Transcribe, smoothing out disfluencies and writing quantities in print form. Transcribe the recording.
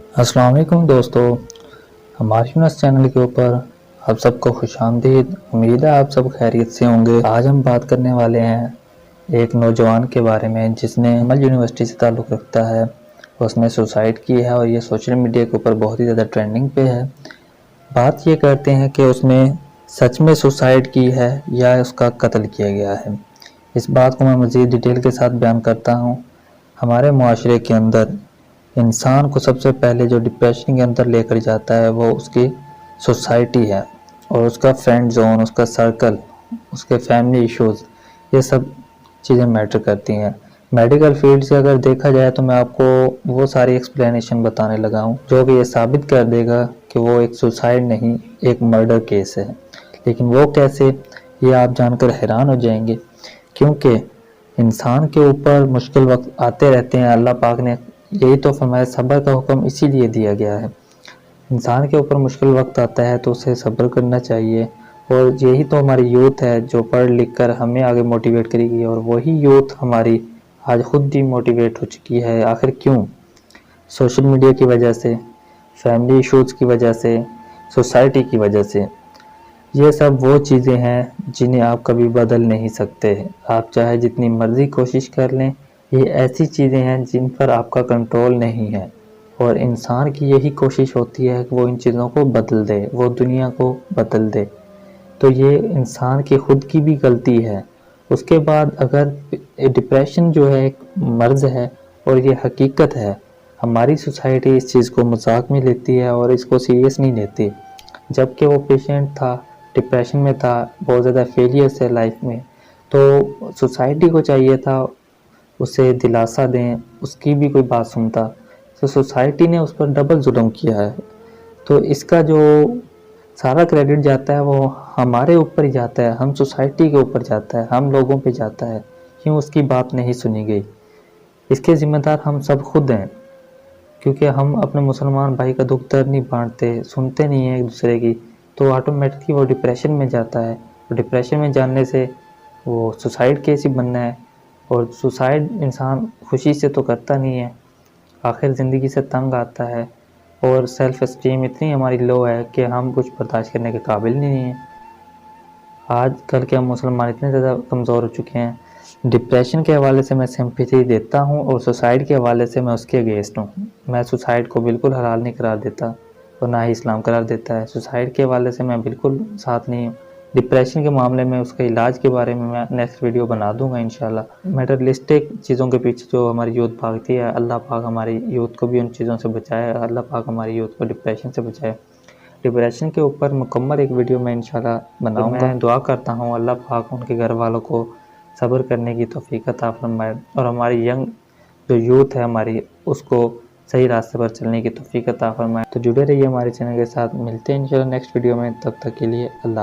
अस्सलाम वालेकुम दोस्तों, हमारे यूनस चैनल के ऊपर आप सबको खुशामदीद। उम्मीद है आप सब खैरियत से होंगे। आज हम बात करने वाले हैं एक नौजवान के बारे में जिसने अमल यूनिवर्सिटी से ताल्लुक़ रखता है। उसने सुसाइड की है और ये सोशल मीडिया के ऊपर बहुत ही ज़्यादा ट्रेंडिंग पे है। बात ये करते हैं कि उसने सच में सुसाइड की है या उसका कत्ल किया गया है। इस बात को मैं मज़ीद डिटेल के साथ बयान करता हूँ। हमारे मुआशरे के अंदर इंसान को सबसे पहले जो डिप्रेशन के अंदर लेकर जाता है वो उसकी सोसाइटी है और उसका फ्रेंड जोन, उसका सर्कल, उसके फैमिली इश्यूज़, ये सब चीज़ें मैटर करती हैं। मेडिकल फील्ड से अगर देखा जाए तो मैं आपको वो सारी एक्सप्लेनेशन बताने लगा हूँ जो कि ये साबित कर देगा कि वो एक सुसाइड नहीं, एक मर्डर केस है। लेकिन वो कैसे, ये आप जानकर हैरान हो जाएंगे, क्योंकि इंसान के ऊपर मुश्किल वक्त आते रहते हैं। अल्लाह पाक ने यही तो फरमाया, सब्र का हुक्म इसीलिए दिया गया है। इंसान के ऊपर मुश्किल वक्त आता है तो उसे सब्र करना चाहिए, और यही तो हमारी यूथ है जो पढ़ लिख कर हमें आगे मोटिवेट करेगी। और वही यूथ हमारी आज खुद डिमोटिवेट हो चुकी है। आखिर क्यों? सोशल मीडिया की वजह से, फैमिली इश्यूज़ की वजह से, सोसाइटी की वजह से। ये सब वो चीज़ें हैं जिन्हें आप कभी बदल नहीं सकते। आप चाहे जितनी मर्ज़ी कोशिश कर लें, ये ऐसी चीज़ें हैं जिन पर आपका कंट्रोल नहीं है। और इंसान की यही कोशिश होती है कि वो इन चीज़ों को बदल दे, वो दुनिया को बदल दे। तो ये इंसान की खुद की भी गलती है। उसके बाद अगर डिप्रेशन जो है एक मर्ज़ है और ये हकीकत है, हमारी सोसाइटी इस चीज़ को मजाक में लेती है और इसको सीरियस नहीं लेती। जबकि वो पेशेंट था, डिप्रेशन में था, बहुत ज़्यादा फेलियर्स है लाइफ में, तो सोसाइटी को चाहिए था उसे दिलासा दें, उसकी भी कोई बात सुनता। तो सोसाइटी ने उस पर डबल जुल्म किया है। तो इसका जो सारा क्रेडिट जाता है वो हमारे ऊपर ही जाता है, हम सोसाइटी के ऊपर जाता है, हम लोगों पे जाता है। क्यों उसकी बात नहीं सुनी गई? इसके ज़िम्मेदार हम सब खुद हैं, क्योंकि हम अपने मुसलमान भाई का दुख दर्द नहीं बांटते, सुनते नहीं हैं एक दूसरे की। तो ऑटोमेटिकली वो डिप्रेशन में जाता है, और डिप्रेशन में जाने से वो सुसाइड केस ही बनना है। और सुसाइड इंसान खुशी से तो करता नहीं है, आखिर ज़िंदगी से तंग आता है, और सेल्फ़ इस्टीम इतनी हमारी लो है कि हम कुछ बर्दाश्त करने के काबिल नहीं हैं। आजकल के हम मुसलमान इतने ज़्यादा कमज़ोर हो चुके हैं। डिप्रेशन के हवाले से मैं सिंपैथी देता हूँ और सुसाइड के हवाले से मैं उसके अगेंस्ट हूँ। मैं सुसाइड को बिल्कुल हलाल नहीं करार देता और ना ही इस्लाम करार देता है। सुसाइड के हवाले से मैं बिल्कुल साथ नहीं हूँ। डिप्रेशन के मामले में उसके इलाज के बारे में मैं नेक्स्ट वीडियो बना दूंगा इंशाल्लाह। मटेरियलिस्टिक चीज़ों के पीछे जो हमारी यूथ भागती है, अल्लाह पाक हमारी यूथ को भी उन चीज़ों से बचाए। अल्लाह पाक हमारी यूथ को डिप्रेशन से बचाए। डिप्रेशन के ऊपर मुकम्मल एक वीडियो मैं इंशाल्लाह बनाऊंगा। मैं दुआ करता हूँ अल्लाह पाक उनके घर वालों को सब्र करने की तौफीक अता फरमाए, और हमारी यंग जो यूथ है हमारी, उसको सही रास्ते पर चलने की तौफीक अता फरमाए। तो जुड़े रहिए हमारे चैनल के साथ। मिलते हैं इंशाल्लाह नेक्स्ट वीडियो में। तब तक के लिए अल्लाह।